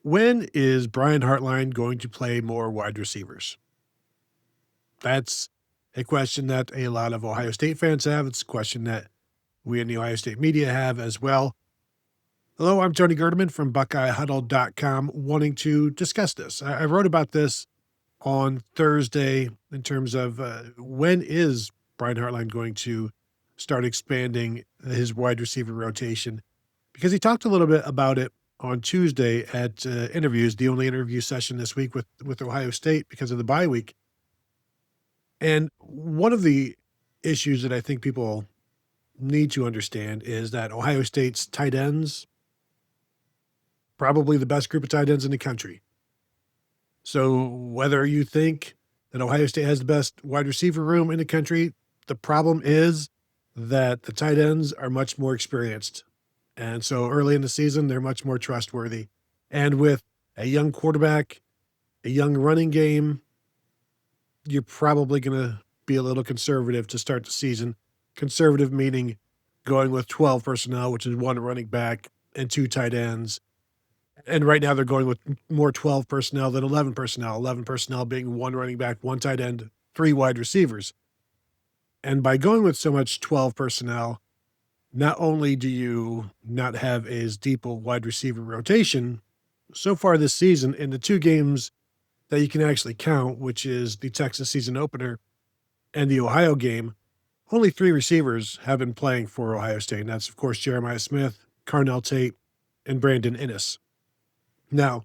When is Brian Hartline going to play more wide receivers? That's a question that a lot of Ohio State fans have. It's a question that we in the Ohio State media have as well. Hello, I'm Tony Gerdeman from BuckeyeHuddle.com, wanting to discuss this. I wrote about this on Thursday in terms of when is Brian Hartline going to start expanding his wide receiver rotation, because he talked a little bit about it on Tuesday at interviews, the only interview session this week with Ohio State because of the bye week. And one of the issues that I think people need to understand is that Ohio State's tight ends, probably the best group of tight ends in the country. So whether you think that Ohio State has the best wide receiver room in the country, the problem is that the tight ends are much more experienced. And so early in the season, they're much more trustworthy. And with a young quarterback, a young running game, you're probably going to be a little conservative to start the season. Conservative meaning going with 12 personnel, which is one running back and two tight ends. And right now they're going with more 12 personnel than 11 personnel, 11 personnel being one running back, one tight end, three wide receivers. And by going with so much 12 personnel, not only do you not have as deep a wide receiver rotation, so far this season, in the two games that you can actually count, which is the Texas season opener and the Ohio game, only three receivers have been playing for Ohio State. And that's, of course, Jeremiah Smith, Carnell Tate, and Brandon Inniss. Now,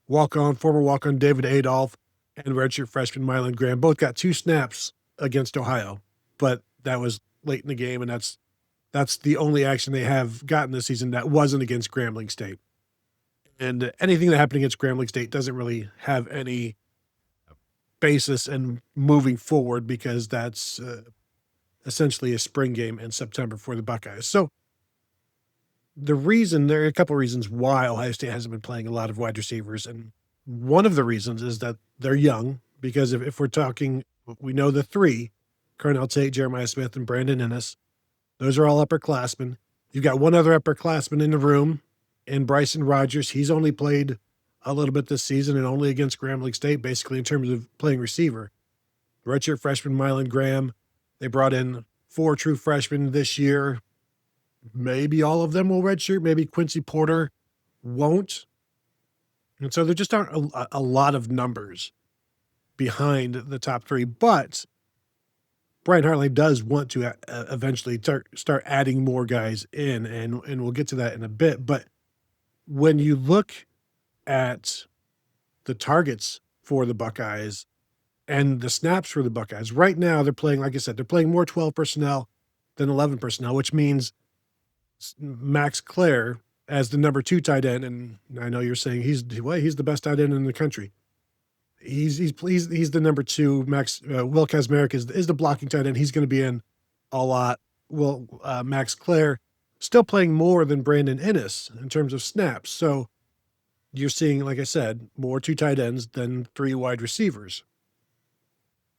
former walk-on David Adolph and redshirt freshman Mylan Graham both got 2 snaps against Ohio, but that was late in the game, and that's the only action they have gotten this season that wasn't against Grambling State. And anything that happened against Grambling State doesn't really have any basis in moving forward because that's essentially a spring game in September for the Buckeyes. So there are a couple of reasons why Ohio State hasn't been playing a lot of wide receivers. And one of the reasons is that they're young, because if we're talking, we know the three, Carnell Tate, Jeremiah Smith, and Brandon Inniss, those are all upperclassmen. You've got one other upperclassman in the room, and Bryson Rogers. He's only played a little bit this season and only against Grambling State, basically in terms of playing receiver. Redshirt freshman Mylan Graham. They brought in 4 true freshmen this year. Maybe all of them will redshirt. Maybe Quincy Porter won't. And so there just aren't a lot of numbers behind the top 3. But Brian Hartline does want to eventually start adding more guys in, and we'll get to that in a bit. But when you look at the targets for the Buckeyes and the snaps for the Buckeyes, right now they're playing, like I said, they're playing more 12 personnel than 11 personnel, which means Max Clare as the number 2 tight end. And I know you're saying he's the best tight end in the country. He's the number 2. Will Kazmarek is the blocking tight end. He's going to be in a lot. Max Clare still playing more than Brandon Inniss in terms of snaps. So you're seeing, like I said, more 2 tight ends than 3 wide receivers.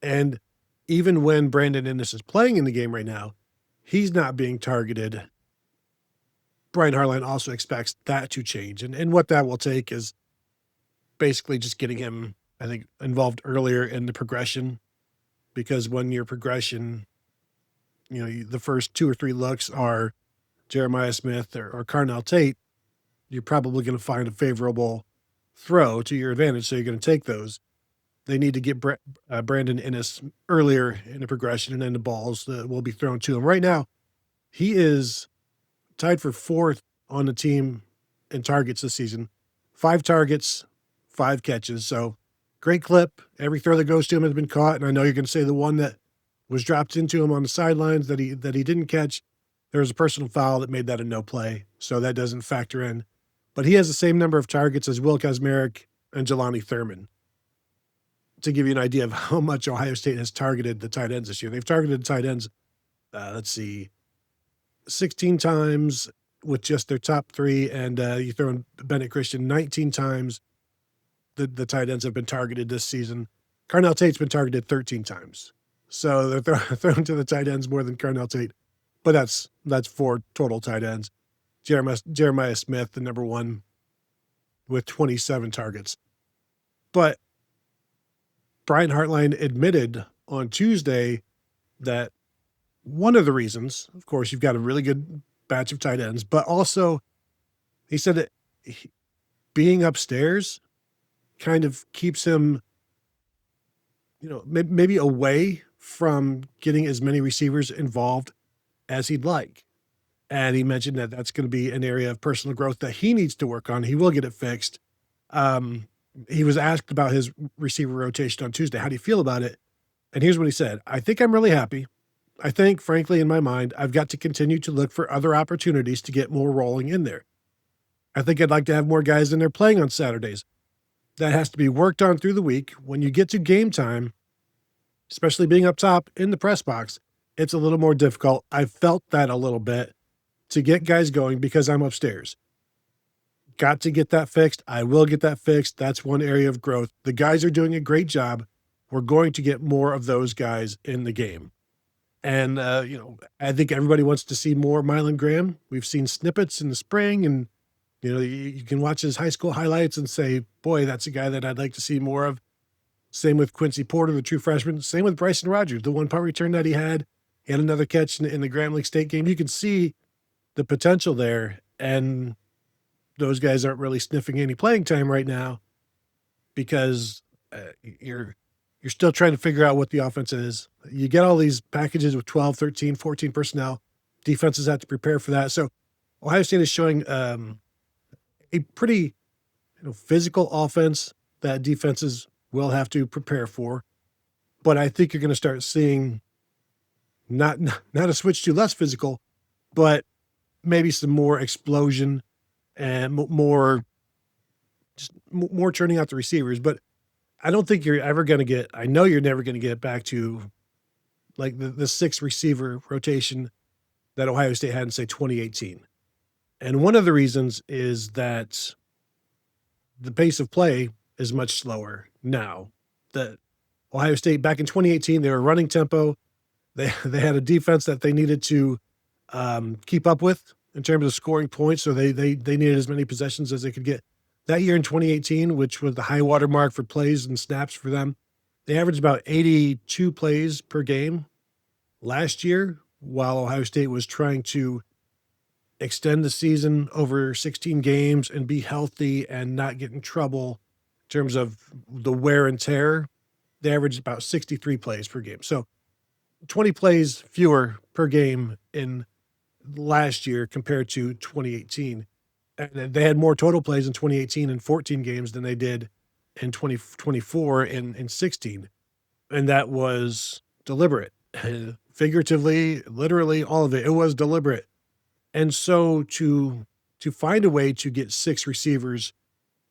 And even when Brandon Inniss is playing in the game right now, he's not being targeted. Brian Hartline also expects that to change. And what that will take is basically just getting him, I think, involved earlier in the progression, because when your progression, the first 2 or 3 looks are Jeremiah Smith or Carnell Tate, you're probably going to find a favorable throw to your advantage. So you're going to take those. They need to get Brandon Inniss earlier in the progression, and then the balls will be thrown to him. Right now, he is tied for 4th on the team in targets this season. 5 targets, 5 catches. So great clip. Every throw that goes to him has been caught. And I know you're going to say the one that was dropped into him on the sidelines that he didn't catch, there was a personal foul that made that a no play. So that doesn't factor in. But he has the same number of targets as Will Kazmarek and Jelani Thurman. To give you an idea of how much Ohio State has targeted the tight ends this year. They've targeted the tight ends, 16 times with just their top 3, and you throw in Bennett Christian 19 times. The tight ends have been targeted this season. Carnell Tate's been targeted 13 times. So they're thrown to the tight ends more than Carnell Tate. But that's 4 total tight ends. Jeremiah Smith, the number 1 with 27 targets. But Brian Hartline admitted on Tuesday that one of the reasons, of course, you've got a really good batch of tight ends, but also he said that being upstairs kind of keeps him, maybe away from getting as many receivers involved as he'd like. And he mentioned that that's going to be an area of personal growth that he needs to work on. He will get it fixed. Um, he was asked about his receiver rotation on Tuesday. How do you feel about it? And here's what he said. I think I'm really happy. I think, frankly, in my mind, I've got to continue to look for other opportunities to get more rolling in there. I think I'd like to have more guys in there playing on Saturdays. That has to be worked on through the week. When you get to game time, especially being up top in the press box, it's a little more difficult. I felt that a little bit to get guys going because I'm upstairs. Got to get that fixed. I will get that fixed. That's one area of growth. The guys are doing a great job. We're going to get more of those guys in the game. And, I think everybody wants to see more Mylan Graham. We've seen snippets in the spring, and, you can watch his high school highlights and say, boy, that's a guy that I'd like to see more of. Same with Quincy Porter, the true freshman. Same with Bryson Rogers, the one punt return that he had. He had another catch in the Graham League State game. You can see the potential there, and those guys aren't really sniffing any playing time right now because you're still trying to figure out what the offense is. You get all these packages with 12, 13, 14 personnel. Defenses have to prepare for that. So Ohio State is showing a pretty physical offense that defenses will have to prepare for. But I think you're going to start seeing not a switch to less physical, but maybe some more explosion and more churning out the receivers. But I don't think you're ever going to get, I know you're never going to get back to like the 6 receiver rotation that Ohio State had in, say, 2018. And one of the reasons is that the pace of play is much slower now. That Ohio State back in 2018, they were running tempo. They had a defense that they needed to keep up with in terms of scoring points. So they needed as many possessions as they could get. That year in 2018, which was the high water mark for plays and snaps for them, they averaged about 82 plays per game last year, while Ohio State was trying to extend the season over 16 games and be healthy and not get in trouble in terms of the wear and tear. They averaged about 63 plays per game. So 20 plays fewer per game in last year compared to 2018. And they had more total plays in 2018 in 14 games than they did in 2024 in 16. And that was deliberate. Figuratively, literally, all of it. It was deliberate. And so to find a way to get 6 receivers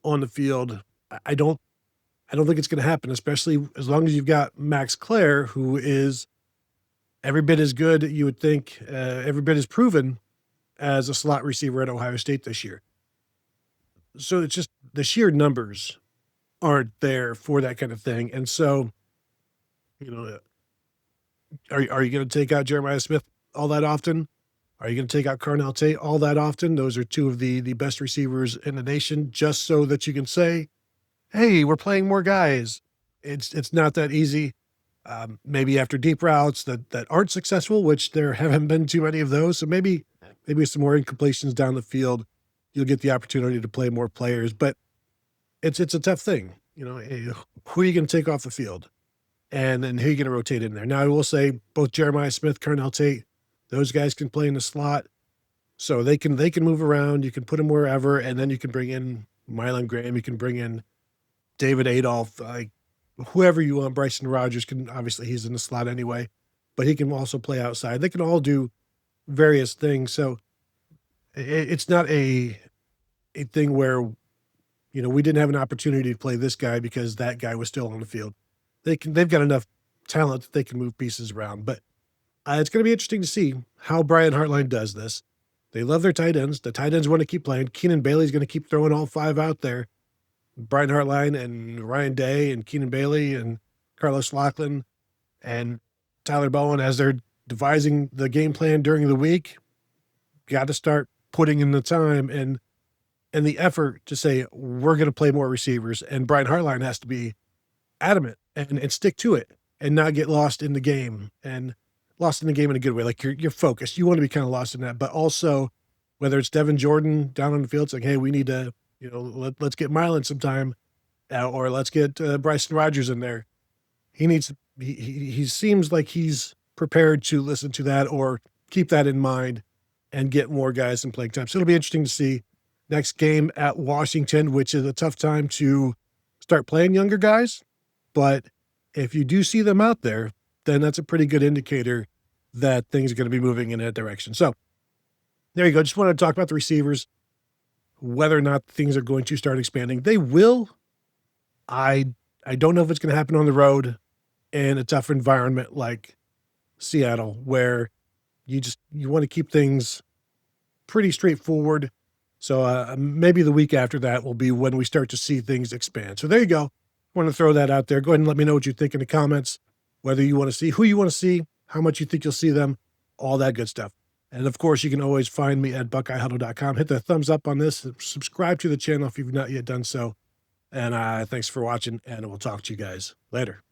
on the field, I don't think it's going to happen, especially as long as you've got Max Clare, who is every bit as good, you would think, every bit as proven as a slot receiver at Ohio State this year. So it's just the sheer numbers aren't there for that kind of thing. And so, are you going to take out Jeremiah Smith all that often? Are you going to take out Carnell Tate all that often? Those are 2 of the best receivers in the nation, just so that you can say, hey, we're playing more guys. It's not that easy. Maybe after deep routes that aren't successful, which there haven't been too many of those. So maybe some more incompletions down the field, you'll get the opportunity to play more players. But it's a tough thing. Who are you going to take off the field? And then who are you going to rotate in there? Now, I will say both Jeremiah Smith, Carnell Tate, those guys can play in the slot. So they can move around. You can put them wherever, and then you can bring in Mylan Graham. You can bring in David Adolph, like whoever you want. Bryson Rogers obviously he's in the slot anyway, but he can also play outside. They can all do various things. So it's not a thing where, we didn't have an opportunity to play this guy because that guy was still on the field. They've got enough talent that they can move pieces around, but it's going to be interesting to see how Brian Hartline does this. They love their tight ends. The tight ends want to keep playing. Keenan Bailey's going to keep throwing all 5 out there. Brian Hartline and Ryan Day and Keenan Bailey and Carlos Lachlan and Tyler Bowen, as they're devising the game plan during the week, got to start putting in the time. And and the effort to say, we're going to play more receivers. And Brian Hartline has to be adamant and stick to it and not get lost in the game, and lost in the game in a good way. Like you're focused. You want to be kind of lost in that, but also whether it's Devin Jordan down on the field, it's like, hey, we need to, let's get Mylan sometime, or let's get Bryson Rogers in there. He needs, he seems like he's prepared to listen to that or keep that in mind and get more guys in playing time. So it'll be interesting to see next game at Washington, which is a tough time to start playing younger guys. But if you do see them out there, then that's a pretty good indicator that things are going to be moving in that direction. So there you go. Just wanted to talk about the receivers, whether or not things are going to start expanding. They will. I don't know if it's going to happen on the road in a tough environment like Seattle, where you want to keep things pretty straightforward. So maybe the week after that will be when we start to see things expand. So there you go. Want to throw that out there. Go ahead and let me know what you think in the comments, whether you want to see, who you want to see, how much you think you'll see them, all that good stuff. And of course, you can always find me at buckeyehuddle.com. Hit the thumbs up on this, subscribe to the channel if you've not yet done so. And thanks for watching, and we'll talk to you guys later.